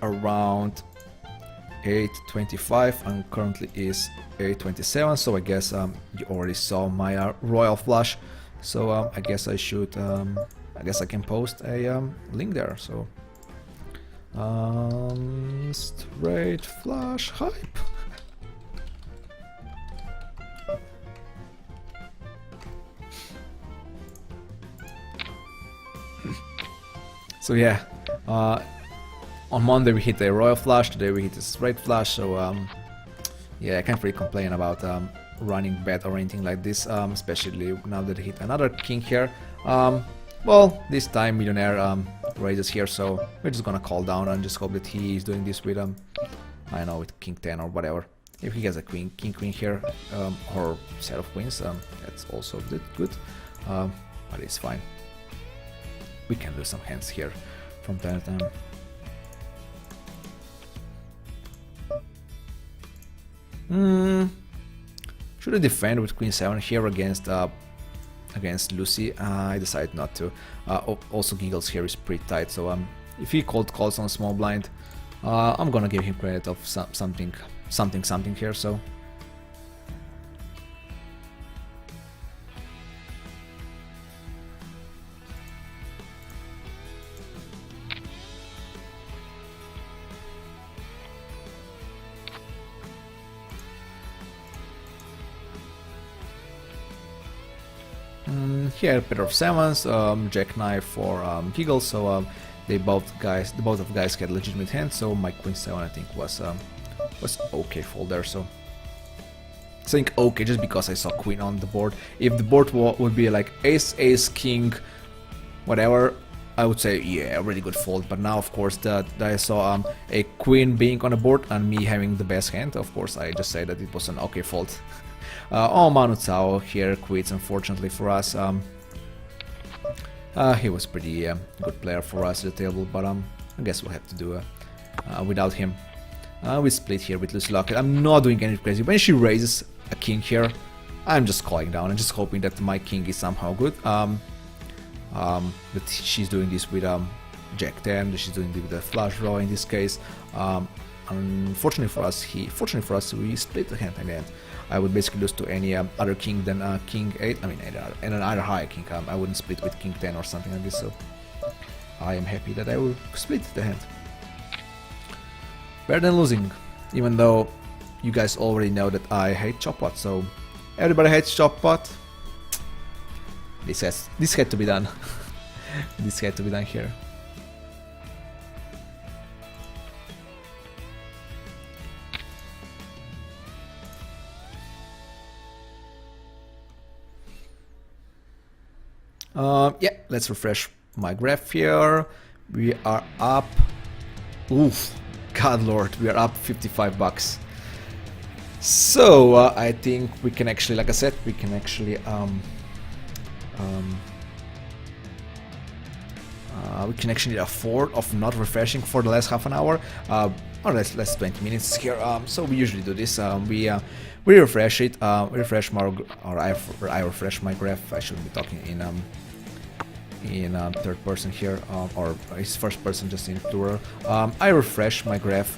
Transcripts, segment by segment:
around 825 and currently is 827, so I guess you already saw my royal flush, so I guess I should I guess I can post a link there. So straight flush hype. So yeah, on Monday we hit a royal flush, today we hit a straight flush, so yeah, I can't really complain about running bet or anything like this, especially now that I hit another king here. Well, this time millionaire raises here, so we're just gonna call down and just hope that he is doing this with I don't know, with king 10 or whatever. If he has a queen here, or set of queens, that's also good, but it's fine. We can do some hands here from time to time. Should I defend with queen 7 here against Lucy? I decided not to. Also giggles here is pretty tight, so if he calls on small blind, I'm gonna give him credit of something here, so here pair of sevens, jack 9 for giggles, so the both of guys had legitimate hands, so my queen 7 I think was okay fold there. So saying okay just because I saw queen on the board. If the board would be like ace king whatever, I would say yeah, really good fold, but now of course that I saw a queen being on the board and me having the best hand, of course I just say that it was an okay fold. Oh, Manu Chao here quits, unfortunately for us. He was pretty good player for us at the table, but I guess we'll have to do without him. We split here with Lucy Lockett. I'm not doing anything crazy. When she raises a king here, I'm just calling down and just hoping that my king is somehow good. That she's doing this with Jack 10, that she's doing this with a flush draw in this case. Unfortunately for us, we split the hand in the end. I would basically lose to any other king than king 8. I mean, and another high king. I wouldn't split with king 10 or something like this. So I am happy that I will split the hand. Better than losing, even though you guys already know that I hate chop pot. So everybody hates chop pot. This had to be done. This had to be done here. Yeah, let's refresh my graph here. We are up. Oof, God Lord, we are up 55 bucks. So I think we can actually, like I said, we can actually afford of not refreshing for the last half an hour, or less 20 minutes here. So we usually do this. We refresh it. We refresh my, or I refresh my graph. I shouldn't be talking in third person here, or it's first person, just in plural. I refresh my graph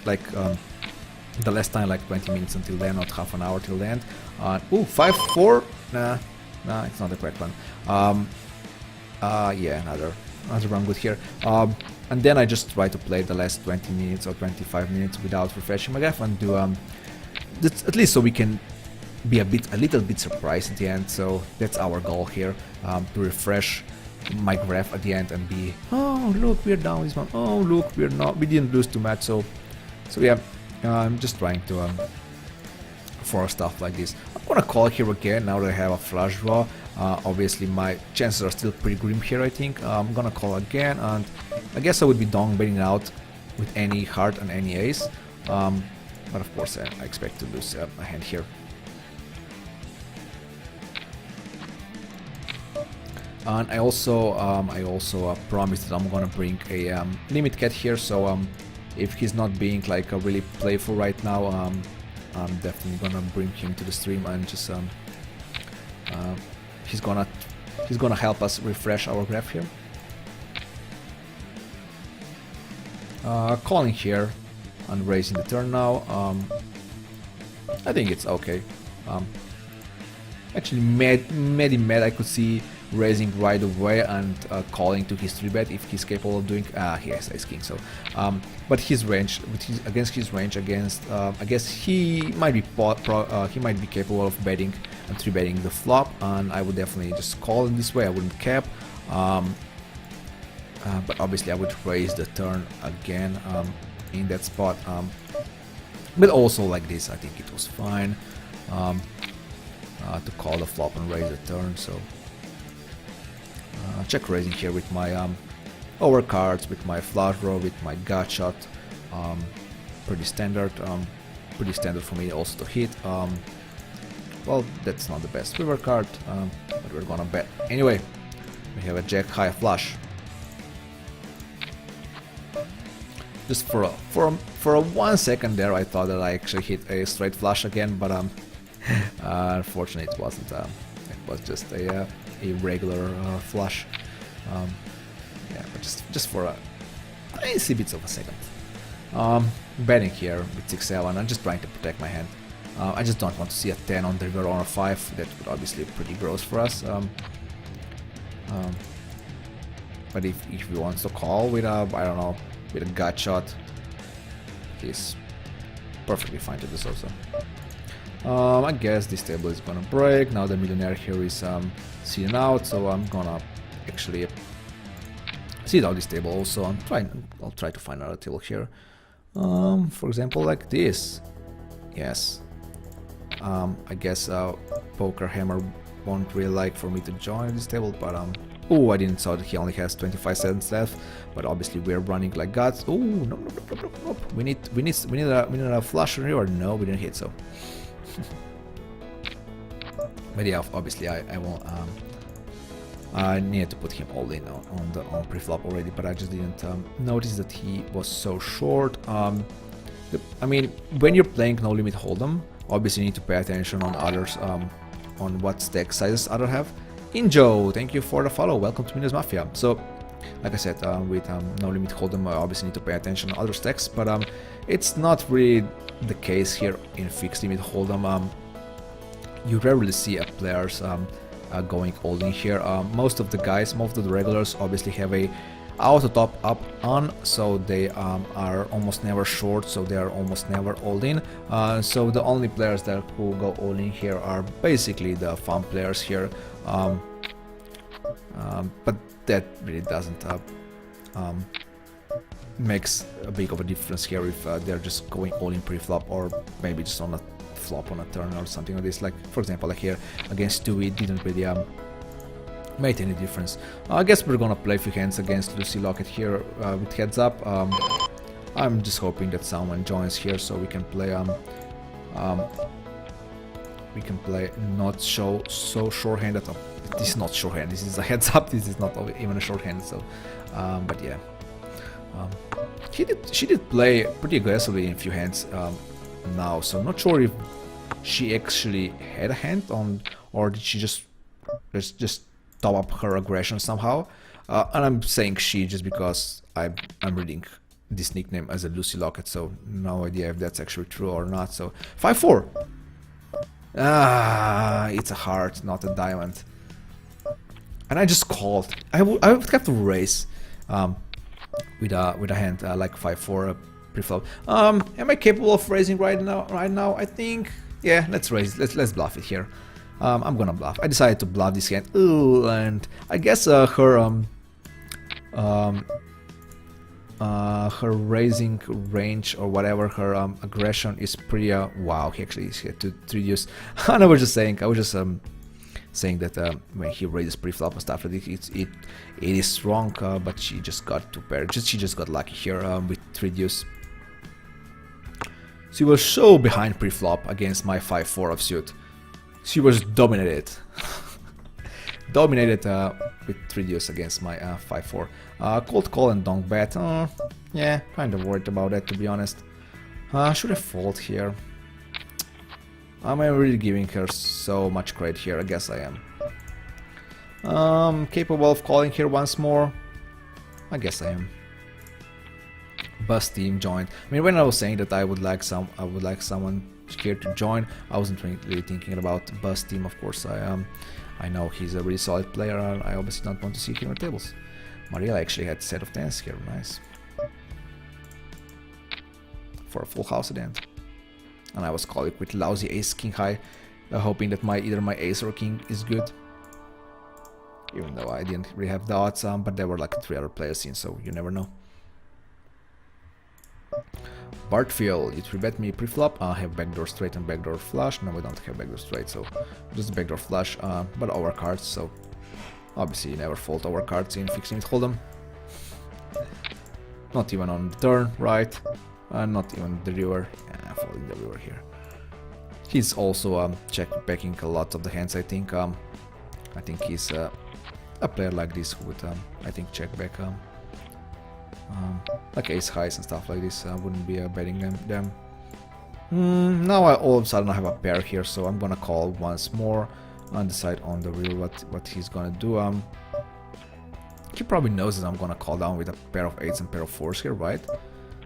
like the last time, like 20 minutes until then, not half an hour till the end. Ooh, 5-4. Nah, it's not the correct one. Yeah, another run good here. And then I just try to play the last 20 minutes or 25 minutes without refreshing my graph and do at least so we can be a little bit surprised at the end. So that's our goal here, to refresh my graph at the end and be, oh look, we're down this one. Oh look, we didn't lose too much. So yeah, I'm just trying to for stuff like this. I'm gonna call here again now that I have a flush draw. Obviously my chances are still pretty grim here, I think. I'm gonna call again, and I guess I would be dong betting out with any heart and any ace. But of course I expect to lose a hand here. And I also promised that I'm gonna bring a limit cat here, so if he's not being like a really playful right now, I'm definitely gonna bring him to the stream and just he's gonna help us refresh our graph here. Calling here and raising the turn now. I think it's okay. Actually, mad I could see raising right away and calling to his 3-bet if he's capable of doing. He has Ace King, so but his range, against his range, I guess he might be capable of betting and 3-betting the flop, and I would definitely just call in this way. I wouldn't cap, but obviously I would raise the turn again in that spot. But also like this, I think it was fine to call the flop and raise the turn. So check raising here with my overcards, with my flush draw, with my gut shot. Pretty standard for me also to hit. Well, that's not the best river card, but we're gonna bet anyway. We have a jack high flush. Just for a 1 second there, I thought that I actually hit a straight flush again, but unfortunately it wasn't. It was just a regular flush. Yeah, but just for a tiny bits of a second. Betting here with 6-7. I'm just trying to protect my hand. I just don't want to see a 10 on the river or a 5. That would obviously be pretty gross for us. But if he wants to call with a, I don't know, with a gut shot, he's perfectly fine to do so. I guess this table is gonna break. Now the millionaire here is seen out, so I'm gonna actually see out this table also. I'll try to find another table here. For example, like this. Yes. I guess Poker Hammer won't really like for me to join this table, but oh, I didn't saw that he only has 25 cents left, but obviously we're running like guts. Oh, no. We need a flush on river. No, we didn't hit, so. But yeah, obviously I won't. I needed to put him all in on pre-flop already, but I just didn't notice that he was so short. I mean, when you're playing No Limit Hold'em, obviously you need to pay attention on others, on what stack sizes others have. Injo, thank you for the follow. Welcome to Minus Mafia. So, like I said, with No Limit Hold'em, I obviously need to pay attention on other stacks, but it's not really the case here in Fixed Limit Hold'em. You rarely see a players going all in here. Most of the regulars obviously have a auto top up on, so they are almost never short, so they are almost never all in. So the only players that who go all in here are basically the fun players here. But that really doesn't makes a big of a difference here if they're just going all in pre-flop, or maybe just on a flop on a turn or something like this. Like for example, like here against 2, it didn't really made any difference. I guess we're gonna play a few hands against Lucy Locket here with heads up. I'm just hoping that someone joins here so we can play not so shorthanded. This is not shorthand, this is a heads up, this is not even a shorthand, so but yeah. She did play pretty aggressively in a few hands now, so I'm not sure if she actually had a hand on, or did she just top up her aggression somehow. And I'm saying she just because I'm reading this nickname as a Lucy Locket, so no idea if that's actually true or not. So 5-4. It's a heart, not a diamond. And I just called. I would have to raise with a hand like 5-4 pre-flop. Am I capable of raising right now? I think, yeah. Let's raise. Let's bluff it here. I'm gonna bluff. I decided to bluff this hand. Ooh, and I guess her raising range or whatever, her aggression is pretty. Wow, he actually had to reduce. And I was just saying that when he raises pre-flop and stuff, it is strong, but she just got to pair. She just got lucky here with reduce. She was so behind pre-flop against my 5-4 offsuit. She was dominated. Dominated with reduce against my 5-4. Cold call and donk bet. Yeah, kind of worried about that, to be honest. Should I fold here? Am I really giving her so much credit here? I guess I am. Capable of calling here once more? I guess I am. bus team joined. I mean, when I was saying that I would like someone here to join, I wasn't really thinking about bus team. Of course, I know he's a really solid player, and I obviously don't want to see him on tables. Mariela actually had a set of 10s here, nice. For a full house at the end. And I was calling with lousy ace king high, hoping that either my ace or king is good. Even though I didn't really have the odds, but there were like 3 other players in, so you never know. Bartfield, you 3-bet me pre-flop. I have backdoor straight and backdoor flush. No, we don't have backdoor straight, so just backdoor flush, but overcards, so obviously you never fold overcards in fixed limit hold'em. Not even on the turn, right? Not even the river. Yeah, folding the river here. He's also check-backing a lot of the hands, I think. I think he's a player like this who would, I think, check back like ace highs and stuff like this. Wouldn't be betting them. Now all of a sudden I have a pair here, so I'm gonna call once more and decide on the real what he's gonna do. He probably knows that I'm gonna call down with a pair of 8s and pair of 4s here, right?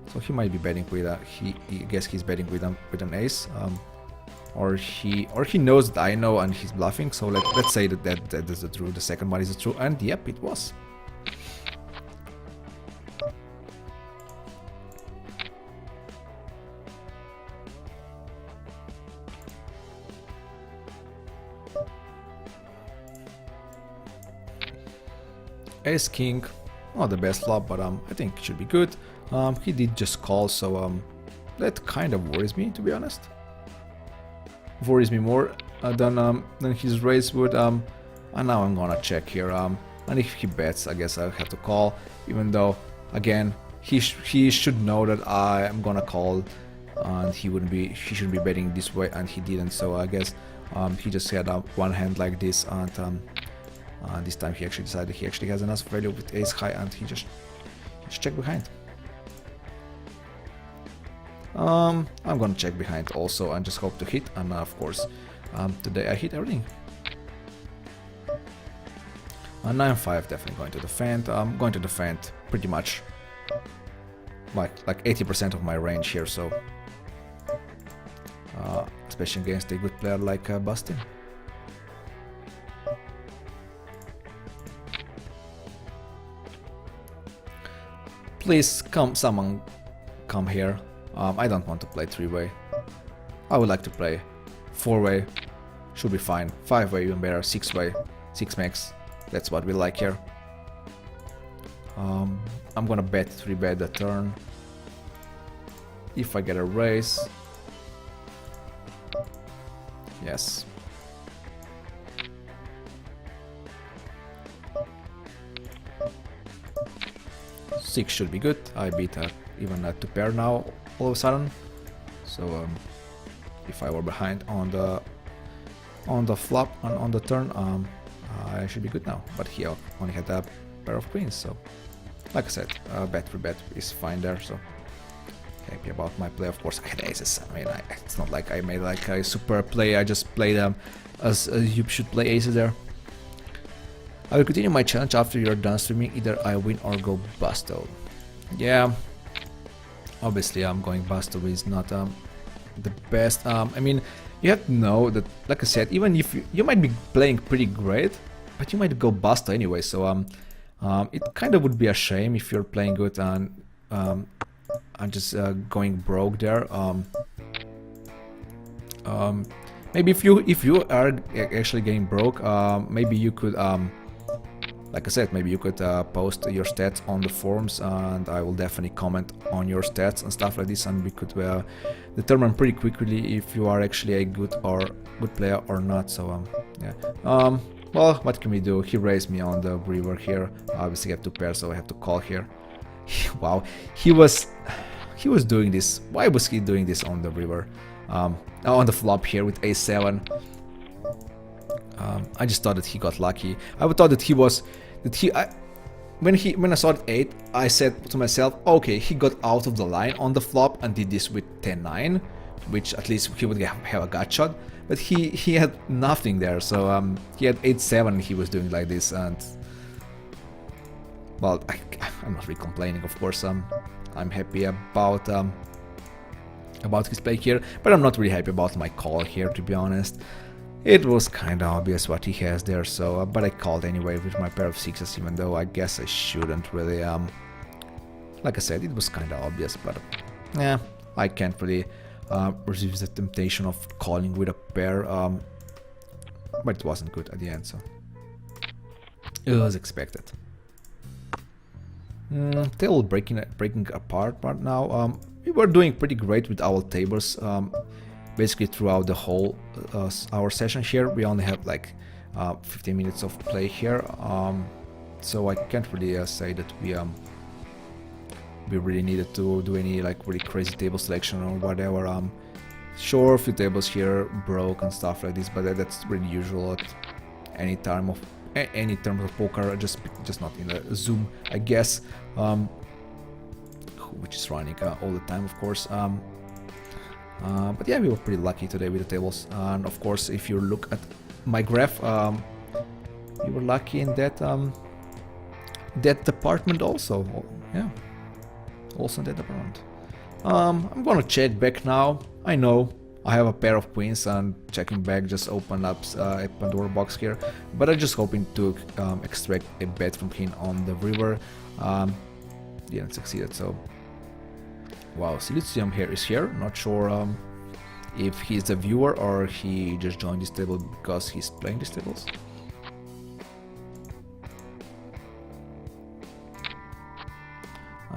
So he might be betting with a he guess he's betting with an ace, or he knows that I know and he's bluffing. So let's say that is the true. The second one is the true, and yep, it was. Ace king, not the best flop, but I think it should be good. He did just call, so that kind of worries me, to be honest. Worries me more than his raise would. And now I'm gonna check here. And if he bets, I guess I'll have to call. Even though, again, he should know that I am gonna call, and he shouldn't be betting this way, and he didn't. So I guess he just had one hand like this, and this time he actually decided he actually has enough value with ace high, and he just check behind. I'm gonna check behind also and just hope to hit, and of course today I hit everything. 9-5 definitely going to defend. I'm going to defend pretty much like 80% of my range here, so especially against a good player like Bastin. Please someone come here. I don't want to play 3-way. I would like to play 4-way. Should be fine. 5-way even better. 6-way. 6 max. That's what we like here. I'm gonna bet 3-bet the turn. If I get a raise. Yes. 6 should be good. I beat even a 2 pair now all of a sudden. So if I were behind on the flop and on the turn, I should be good now. But he only had a pair of queens, so like I said, bet for bet is fine there. So happy about my play. Of course, I had aces. I mean, it's not like I made like a super play. I just played them as you should play aces there. I will continue my challenge after you're done streaming. Either I win or go Busto. Yeah, obviously I'm going Busto is not the best. I mean, you have to know that, like I said, even if you might be playing pretty great, but you might go Busto anyway. So it kind of would be a shame if you're playing good and just going broke there. Maybe if you are actually getting broke, maybe you could. Like I said, maybe you could post your stats on the forums, and I will definitely comment on your stats and stuff like this, and we could determine pretty quickly if you are actually a good player or not. So yeah. Well, what can we do? He raised me on the river here. Obviously, I have 2 pairs, so I have to call here. Wow, he was doing this. Why was he doing this on the river? On the flop here with a7. I just thought that he got lucky. I thought that when I saw it 8, I said to myself, okay, he got out of the line on the flop and did this with 10-9, which at least he would have a gut shot. But he had nothing there, so he had 8-7. He was doing like this, and well, I'm not really complaining, of course. I'm happy about his play here, but I'm not really happy about my call here, to be honest. It was kinda obvious what he has there, so but I called anyway with my pair of sixes, even though I guess I shouldn't really. Like I said, it was kinda obvious, but yeah, I can't really resist the temptation of calling with a pair, but it wasn't good at the end, so it was expected. Table breaking apart right now. We were doing pretty great with our tables. Basically throughout the whole our session here, we only have like 15 minutes of play here, so I can't really say that we really needed to do any like really crazy table selection or whatever. Sure, a few tables here broke and stuff like this, but that's really usual at any time of any terms of poker, just not in a Zoom, I guess, which is running all the time, of course. But yeah, we were pretty lucky today with the tables, and of course, if you look at my graph, we were lucky in that that department also. Yeah, also in that department. I'm gonna check back now. I know I have a pair of queens, and checking back just opened up a Pandora box here, but I'm just hoping to extract a bet from him on the river. Didn't succeed, so wow, Silicium here is here. Not sure if he's a viewer or he just joined this table because he's playing these tables.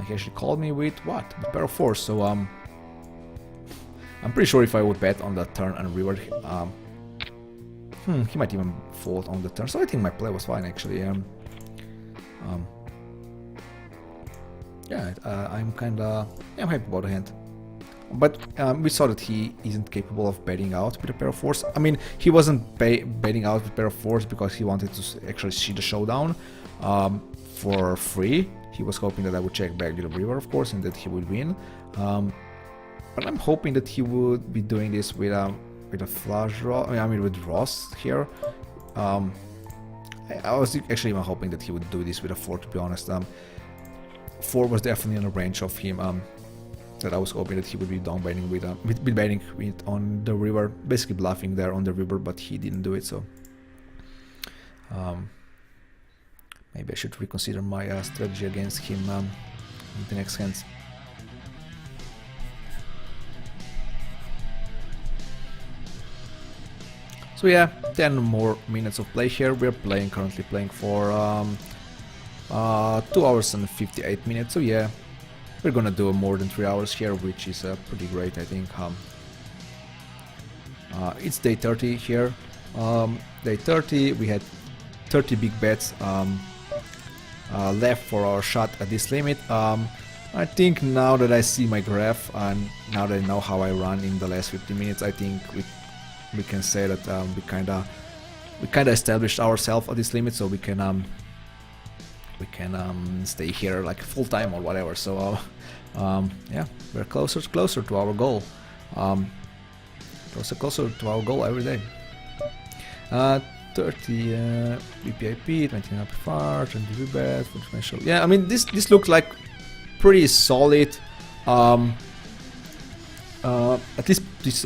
He actually called me with what? A pair of fours, so I'm pretty sure if I would bet on the turn and river, he might even fold on the turn, so I think my play was fine actually. Yeah, I'm happy about the hand. But we saw that he isn't capable of betting out with a pair of fours. I mean, he wasn't betting out with a pair of fours because he wanted to actually see the showdown for free. He was hoping that I would check back the river, of course, and that he would win. But I'm hoping that he would be doing this with a flush draw. I mean, with Ross here. I was actually even hoping that he would do this with a 4, to be honest. 4 was definitely in the range of him. That I was hoping that he would be down betting with betting with on the river, basically bluffing there on the river, but he didn't do it. So maybe I should reconsider my strategy against him in the next hands. So yeah, 10 more minutes of play here. We're currently playing for 2 hours and 58 minutes. So yeah, we're gonna do more than 3 hours here, which is pretty great, I think. It's day 30 here. Day 30, we had 30 big bets left for our shot at this limit. I think now that I see my graph and now that I know how I run in the last 50 minutes, I think we can say that we kinda established ourselves at this limit, so we can stay here like full time or whatever. So yeah, we're closer to our goal. Closer to our goal every day. 30 VPIP, 29 preferred, 20 rebet, 40 special. Yeah, I mean this looked like pretty solid. At least this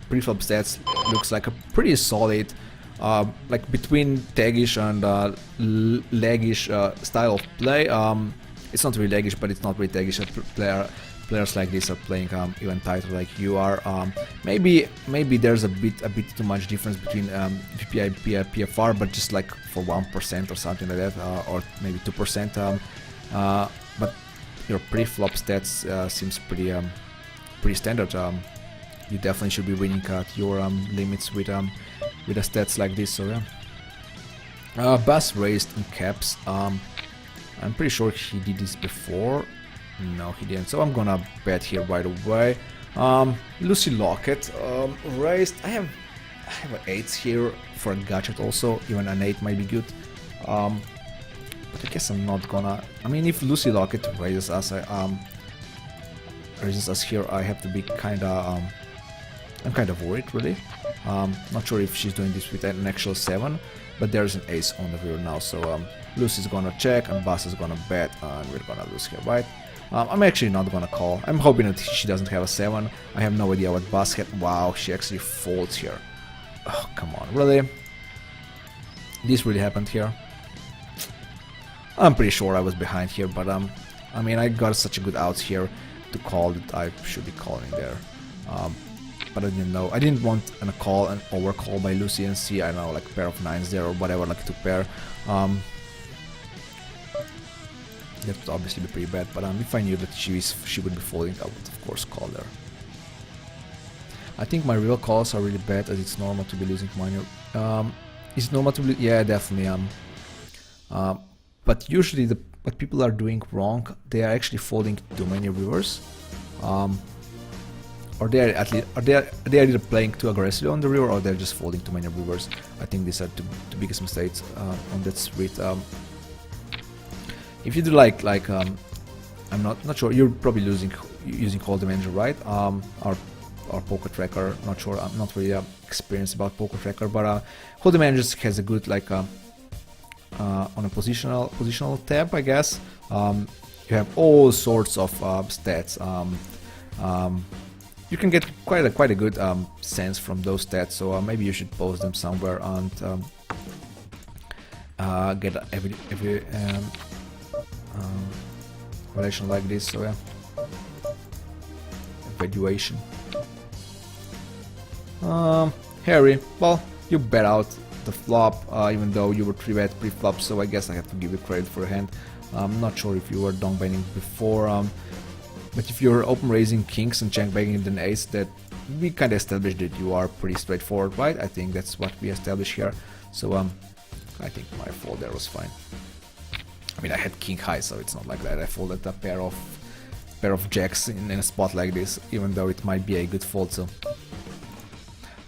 preflop stats looks like a pretty solid. Like between taggish and laggish style of play. It's not really laggish, but it's not really taggish. Players like this are playing even tighter, like you are. Maybe there's a bit too much difference between VPI and PFR, but just like for 1% or something like that, or maybe 2%. But your pre-flop stats seems pretty standard. You definitely should be winning at your limits with the stats like this. So yeah, Bass raised in caps. I'm pretty sure he did this before. No, he didn't. So I'm gonna bet here right away. Lucy Locket raised. I have an 8 here for a gadget also. Even an 8 might be good. But I guess I'm not gonna. I mean, if Lucy Locket raises us, here, I have to be kinda. I'm kind of worried, really. Not sure if she's doing this with an actual 7, but there's an ace on the river now, so Lucy's gonna check and Bass is gonna bet, and we're gonna lose here, right? I'm actually not gonna call. I'm hoping that she doesn't have a 7. I have no idea what boss had. Wow, she actually folds here. Oh, come on, really? This really happened here? I'm pretty sure I was behind here, but I mean, I got such a good outs here to call that I should be calling there. But I didn't know. I didn't want a call, an overcall by Lucy and see, I don't know, like pair of 9s there or whatever, like 2 pair. That would obviously be pretty bad, but if I knew that she would be folding, I would of course call her. I think my real calls are really bad, as it's normal to be losing money. Is it normal to be? Yeah, definitely. But usually what people are doing wrong, they are actually folding too many rivers, or they are either playing too aggressively on the river, or they're just folding too many rivers. I think these are the biggest mistakes on that street. If you do like I'm not sure, you're probably using Hold'em Engine, right? Or Poker Tracker, not sure. I'm not really experienced about Poker Tracker, but Hold'em Engine has a good like on a positional tab, I guess. You have all sorts of stats. You can get quite a good sense from those stats. So maybe you should post them somewhere and get every relation like this. So yeah, evaluation. Harry, well, you bet out the flop, even though you were 3-bet pre-flop, so I guess I have to give you credit for your hand. I'm not sure if you were down betting before, but if you're open raising kings and check betting with an ace, that we kind of established that you are pretty straightforward, right? I think that's what we established here. So I think my fold there was fine. I mean, I had king high, so it's not like that. I folded a pair of jacks in a spot like this, even though it might be a good fold. So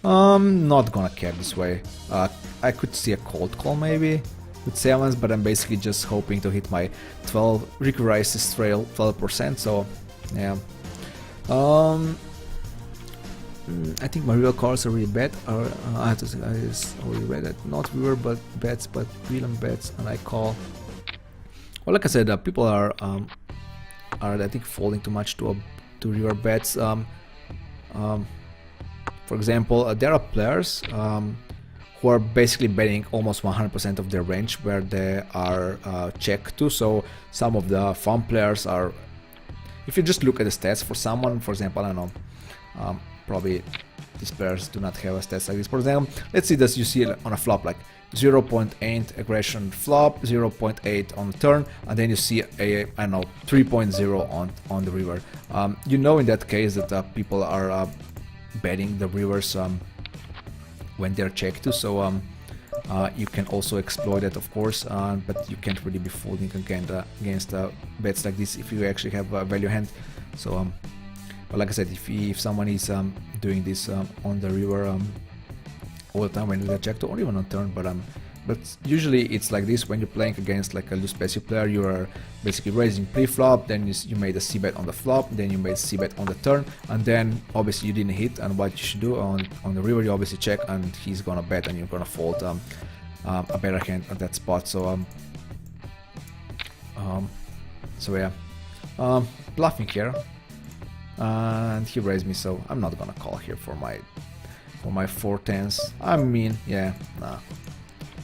not gonna care this way. I could see a cold call maybe with 7s, but I'm basically just hoping to hit my 12 recurrices trail 12%. So yeah. I think my real cards are really bad. I have to say, I already read that. Not river but bets, but real and bets, and I call. Well, like I said, people are I think folding too much to river bets. For example, there are players who are basically betting almost 100% of their range where they are check to. So some of the fun players are, if you just look at the stats for someone, for example, I don't know, probably these players do not have a stats like this. For example, let's see this, you see on a flop like 0.8 aggression flop, 0.8 on the turn, and then you see a, I don't know, 3.0 on the river. You know in that case that people are betting the rivers when they're checked to, so you can also exploit that, of course, but you can't really be folding against bets like this if you actually have a value hand. So but like I said, if someone is doing this on the river all the time when they're checked or even on turn, but usually it's like this when you're playing against like a loose passive player. You are basically raising pre-flop, then you made a c-bet on the flop, then you made c-bet on the turn, and then obviously you didn't hit, and what you should do on the river, you obviously check and he's gonna bet and you're gonna fold a better hand at that spot. So so yeah, bluffing here, and he raised me, so I'm not gonna call here for my 4-10s. I mean, yeah, nah.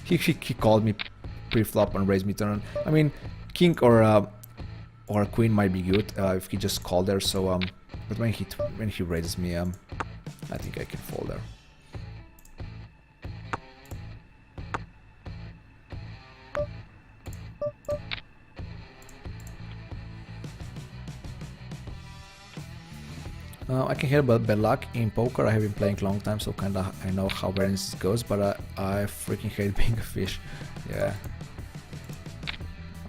He called me pre-flop and raised me turn. I mean, king or queen might be good if he just called there. So but when he raises me, I think I can fold there. I can hear about bad luck in poker. I have been playing a long time, so kinda I know how variance goes, but I freaking hate being a fish. Yeah,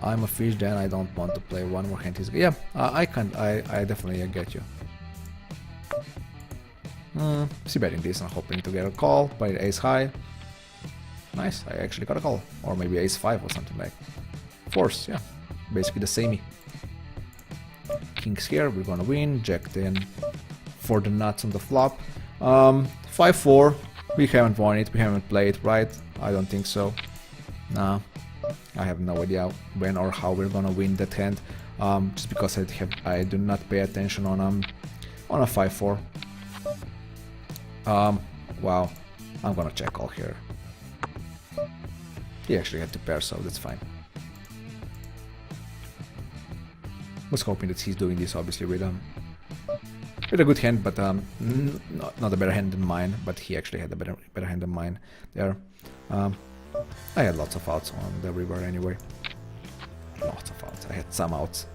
I'm a fish, then I don't want to play one more hand. Yeah, I definitely get you. C-betting this and hoping to get a call, play the ace high. Nice, I actually got a call, or maybe ace 5 or something like. Force, yeah, basically the samey. Kings here, we're gonna win. Jack 10 for the nuts on the flop. 5-4, we haven't won it, we haven't played, right? I don't think so. Nah. I have no idea when or how we're gonna win that hand, just because I do not pay attention on a 5-4. Wow, I'm gonna check all here. He actually had to pair, so that's fine. Was hoping that he's doing this obviously with a good hand, but not a better hand than mine. But he actually had a better hand than mine there. I had lots of outs on the river anyway. Lots of outs. I had some outs.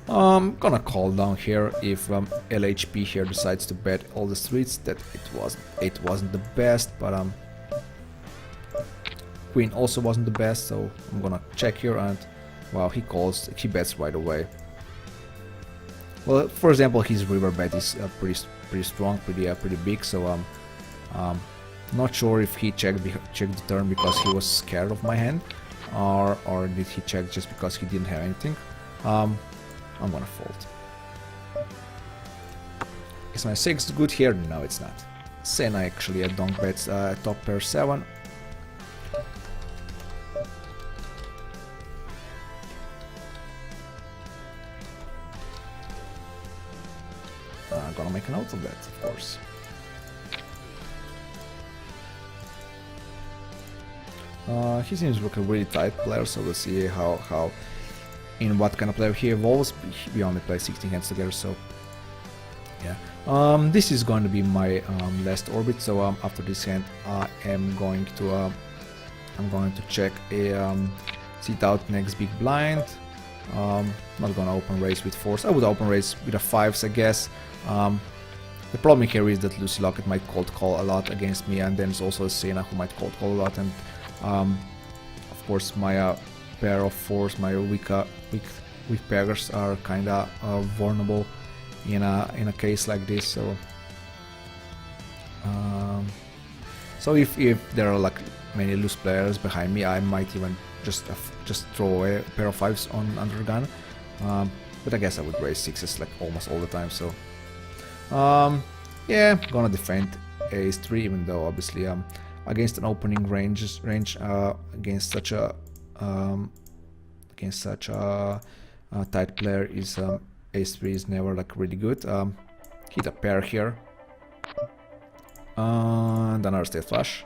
Gonna call down here if LHP here decides to bet all the streets. That it wasn't the best, but Queen also wasn't the best, so I'm gonna check here, and wow, he bets right away. Well, for example, his river bet is pretty strong, pretty big, so not sure if he checked the turn because he was scared of my hand, or did he check just because he didn't have anything. I'm gonna fold. Is my 6 good here? No, it's not. Sena actually a donk bets top pair 7. I'm gonna make a note of that, of course. He seems like a really tight player, so we'll see how in what kind of player he evolves. We only play 16 hands together, so yeah. This is going to be my last orbit, so after this hand I am going to check a sit out next big blind. Not gonna open raise with 4s. I would open raise with a 5s, I guess. The problem here is that Lucy Locket might cold call a lot against me, and then there's also Sena who might cold call a lot, and of course my pair of 4s, my weak pairs are kinda vulnerable in a case like this. So if there are like many loose players behind me, I might even just throw a pair of 5s on undergun. But I guess I would raise 6s like almost all the time. So yeah, gonna defend ace 3, even though obviously against an opening range against such a tight player is ace 3 is never like really good. Hit a pair here, and another state flush.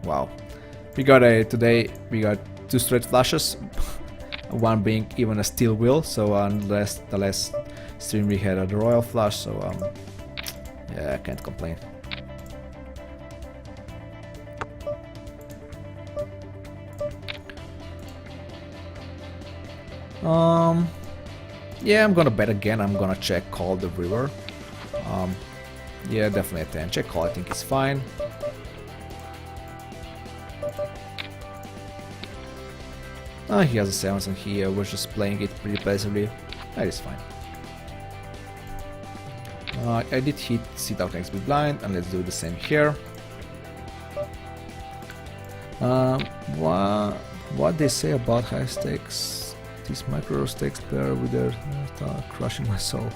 Wow, today we got 2 straight flushes, one being even a steel wheel. So the last stream we had a royal flush. So yeah, I can't complain. Yeah, I'm gonna bet again. I'm gonna check call the river. Yeah, definitely a 10. Check call, I think it's fine. He has a 7, and he was just playing it pretty passively. That is fine. I did hit sit out next big blind, and let's do the same here. What they say about high stakes? This micro stakes player with their crushing my soul.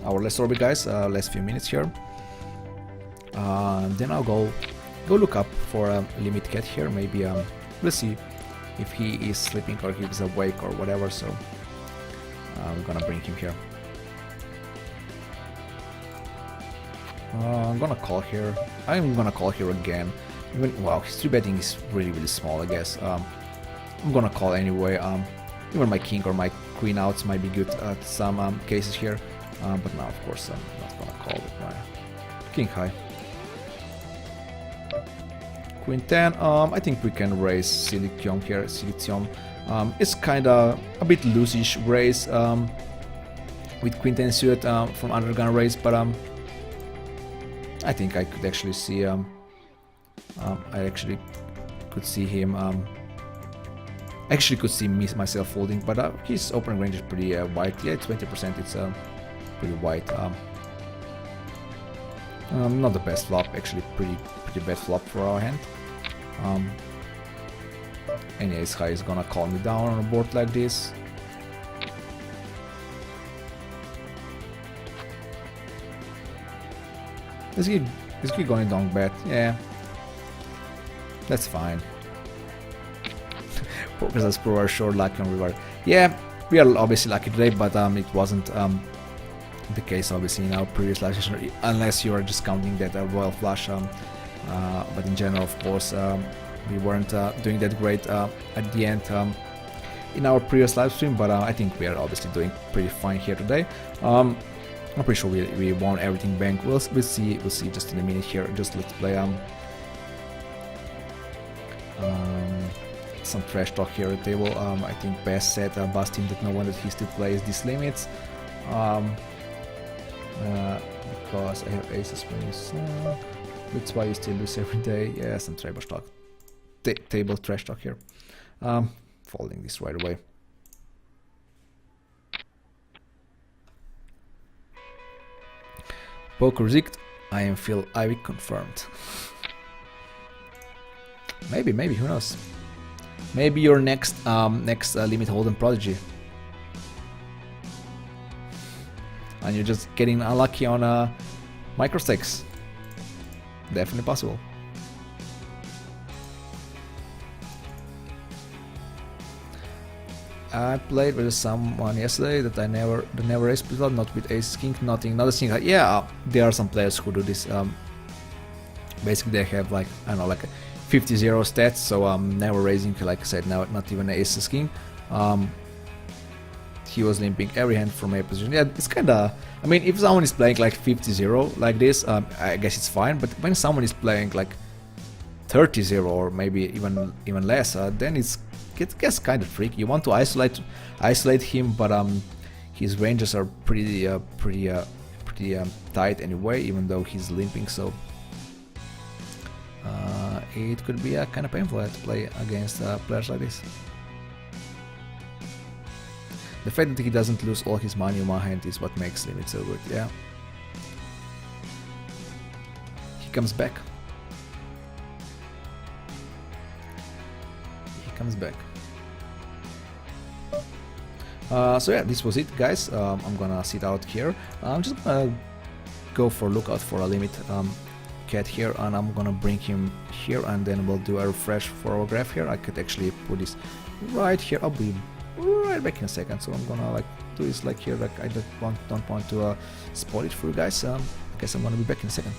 Our last orbit, guys. Last few minutes here. Then I'll go look up for a limit cat here. Maybe we'll see if he is sleeping or he is awake or whatever. So I'm gonna bring him here. I'm gonna call here. I'm gonna call here again. Wow, his 3-betting is really small, I guess. I'm gonna call anyway. Even my king or my queen outs might be good at some cases here, but now of course I'm not gonna call with my king high. Queen 10. I think we can raise Silicium here. Silicium is kinda a bit loose-ish raise with Queen 10 suit from undergun raise, but I think I could actually see I actually could see him Actually could see myself folding, but his opening range is pretty wide. Yeah, 20%, it's pretty wide. Not the best flop, actually pretty bad flop for our hand. Any ace high is gonna calm me down on a board like this. Is he going down bad? Yeah, that's fine. Because as pro are sure lucky on river. Yeah, we are obviously lucky today, but it wasn't the case obviously in our previous live session, unless you are just counting that royal flush. But in general, of course, we weren't doing that great at the end in our previous live stream. But I think we are obviously doing pretty fine here today. I'm pretty sure we won everything bank. We'll see just in a minute here. Just let's play some trash talk here at the table. I think best set busting that no one that he still plays these limits. Because I have aces wins. That's why you still lose every day. Yeah, some trash talk. Table trash talk here. Folding this right away. Poker zigged. I am Phil Ivy confirmed. Maybe, who knows? Maybe your next limit hold'em prodigy. And you're just getting unlucky on microstakes. Definitely possible. I played with someone yesterday that I never raised without, not with ace king, nothing, not a single. Yeah, there are some players who do this. Basically, they have like, I don't know, like a 50-0 stats, so never raising, like I said, not even ace king. He was limping every hand from a position. Yeah, it's kinda, I mean, if someone is playing like 50-0 like this, I guess it's fine, but when someone is playing like 30-0 or maybe even less, then it gets kind of tricky. You want to isolate him, but his ranges are pretty tight anyway, even though he's limping, so it could be kind of painful to play against players like this. The fact that he doesn't lose all his money in one hand is what makes limit so good, yeah. He comes back. So yeah, this was it, guys. I'm gonna sit out here. I'm just gonna go for lookout for a limit cat here, and I'm gonna bring him here, and then we'll do a refresh for our graph here. I could actually put this right here. I'll be right back in a second, so I'm gonna like do this like here, like I don't want to spoil it for you guys. I guess I'm gonna be back in a second.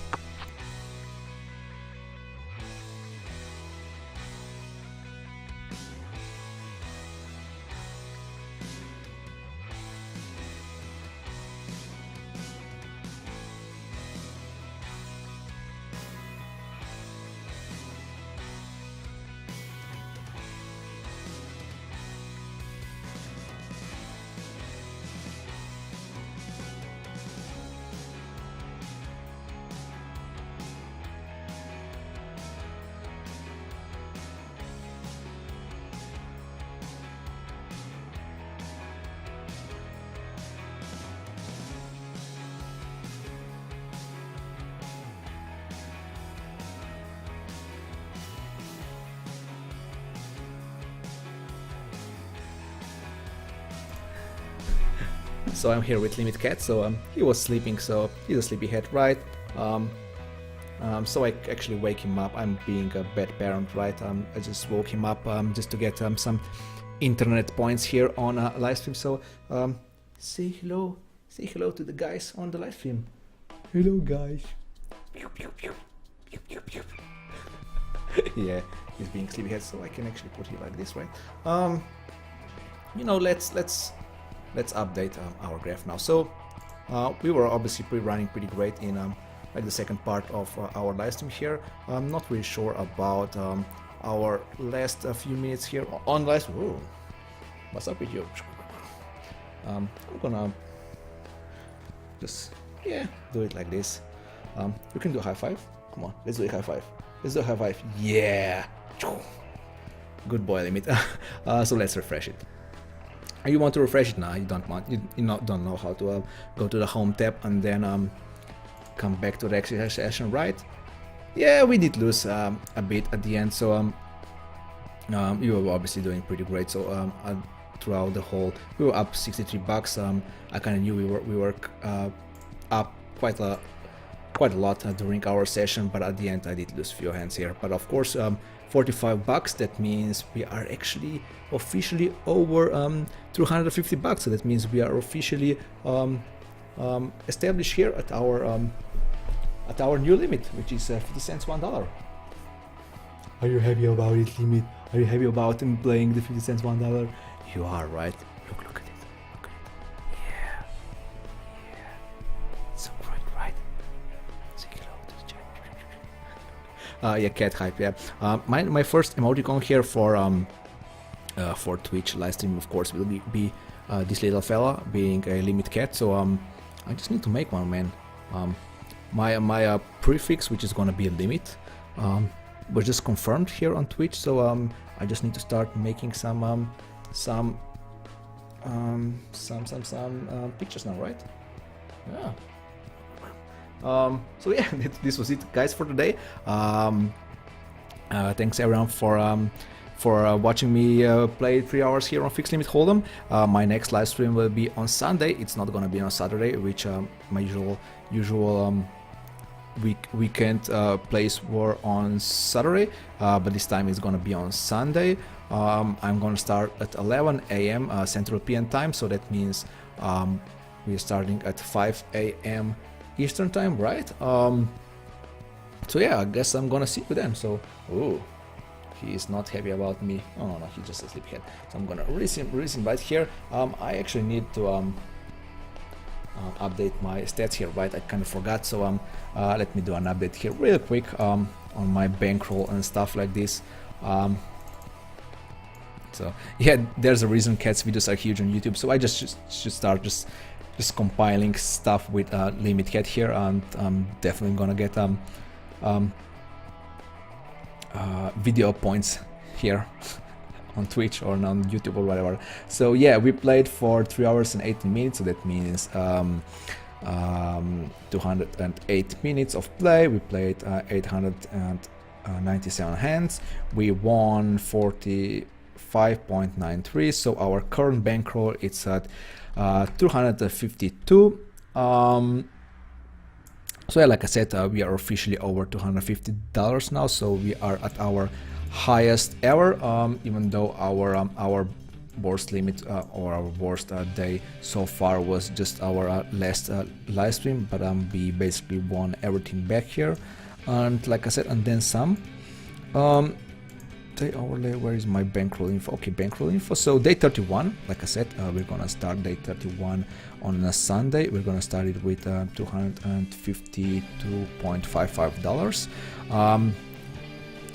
So I'm here with Limit Cat, so he was sleeping, so he's a sleepyhead, right? So I actually wake him up. I'm being a bad parent, right? I just woke him up just to get some internet points here on live stream. So say hello to the guys on the live stream. Hello, guys. Yeah, he's being sleepyhead, so I can actually put it like this, right? You know, let's update our graph now. So we were obviously running pretty great in like the second part of our live stream here. I'm not really sure about our last few minutes here on live stream. Whoa, what's up with you? I'm gonna just do it like this. You can do a high five. Come on, let's do a high five. Yeah. good boy limit. So let's refresh it. You want to refresh it now? You don't want. You don't know how to go to the home tab and then come back to the exercise session, right? Yeah, we did lose a bit at the end. So you were obviously doing pretty great. So throughout the whole, we were up 63 bucks. I kind of knew we were up quite a lot during our session, but at the end I did lose few hands here. But of course, 45 bucks. That means we are actually officially over 250 bucks. So that means we are officially established here at our new limit, which is 50 cents $1. Are you happy about it, limit? Are you happy about him playing the 50 cents $1? You are, right? Look at it. Look at it. Yeah. So great, right? Say hello to the chat. Yeah, cat hype. Yeah. My first emoticon here for Twitch live stream, of course, will be this little fella being a limit cat. So I just need to make one, man. My prefix, which is gonna be a limit, was just confirmed here on Twitch. So I just need to start making some pictures now, right? Yeah. So yeah, this was it, guys, for today. Thanks everyone for watching me play 3 hours here on Fixed Limit Hold'em. My next live stream will be on Sunday. It's not gonna be on Saturday, which my usual weekend plays were on Saturday, but this time it's gonna be on Sunday. I'm gonna start at 11 a.m. Central European time, so that means we're starting at 5 a.m. Eastern time, right? So yeah, I guess I'm gonna see you then. So, ooh, he is not happy about me. Oh no, he's just a sleepyhead. So I'm gonna release him right here. I actually need to update my stats here, right? I kind of forgot. So let me do an update here real quick on my bankroll and stuff like this. So yeah, there's a reason cats videos are huge on YouTube. So I just should start just compiling stuff with limit cat here, and I'm definitely gonna get video points here on Twitch or on YouTube or whatever. So yeah, we played for 3 hours and 18 minutes, so that means 208 minutes of play. We played 897 hands. We won 45.93, so our current bankroll it's at 252. So yeah, like I said, we are officially over $250 now, so we are at our highest ever, even though our worst limit or our worst day so far was just our last live stream, but we basically won everything back here, and like I said, and then some. Day overlay, where is my bankroll info? Okay, bankroll info. So day 31, like I said, we're gonna start day 31 on a Sunday. We're gonna start it with $252.55.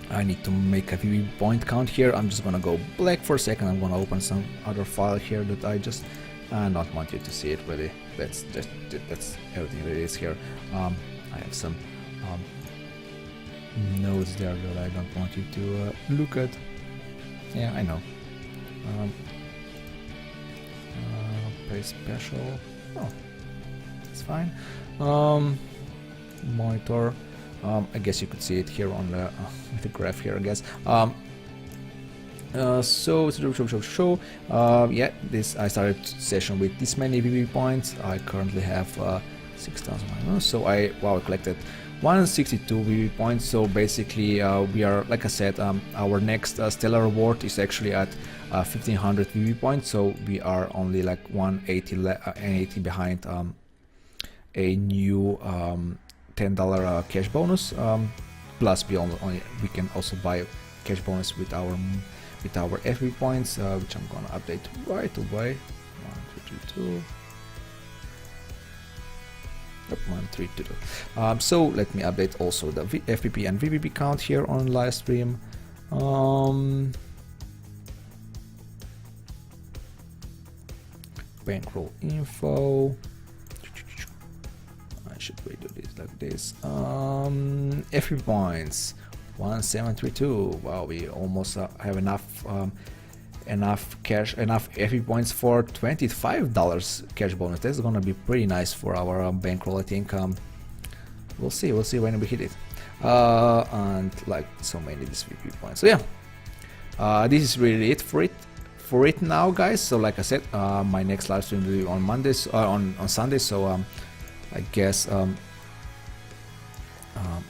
I need to make a VB point count here. I'm just gonna go black for a second. I'm gonna open some other file here that I just not want you to see it really. That's everything that is here. I have some nodes there that I don't want you to look at. Yeah, I know. Pay special. Oh, it's fine. Monitor. I guess you could see it here on the graph here, I guess. So yeah, this I started session with this many VB points. I currently have 6,000. So I collected 162 VB points. So basically, we are, like I said, our next stellar reward is actually at 1500 VB points. So we are only like 180 behind a new $10 cash bonus. Plus, we can also buy cash bonus with our FB points, which I'm gonna update right away. 1, 2, 3, 2. Yep, 1, 3, 2, 2. So let me update also the FPP and VBP count here on live stream. Bankroll info. Should we do this like this? FP points 1732. Wow, we almost have enough cash, enough FP points for $25 cash bonus. That's gonna be pretty nice for our bankroll, I think. We'll see when we hit it. And like so many these VP points. So yeah, this is really it for it now, guys. So like I said, my next live stream will be on Mondays, on Sunday. So I guess I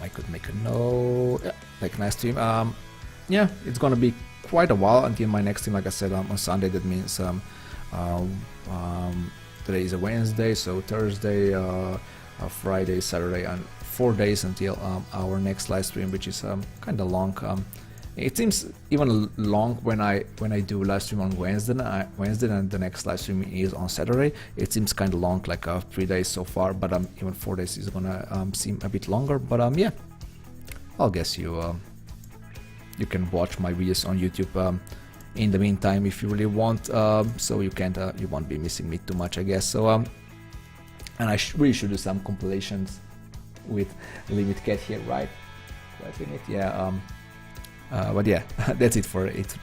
could make a note. Yeah, like nice stream. Yeah, it's gonna be quite a while until my next stream. Like I said, on Sunday. That means today is a Wednesday, so Thursday, Friday, Saturday, and 4 days until our next live stream, which is kind of long. It seems even long when I do live stream on Wednesday, and the next live stream is on Saturday. It seems kind of long, like 3 days so far, but even 4 days is gonna seem a bit longer. But yeah, I'll guess you can watch my videos on YouTube in the meantime if you really want. So you won't be missing me too much, I guess. So and I really should do some compilations with Limit Cat here, right? Limit, yeah. But yeah, that's it for it.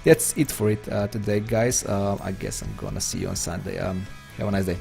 That's it for it today, guys. I guess I'm gonna see you on Sunday. Have a nice day.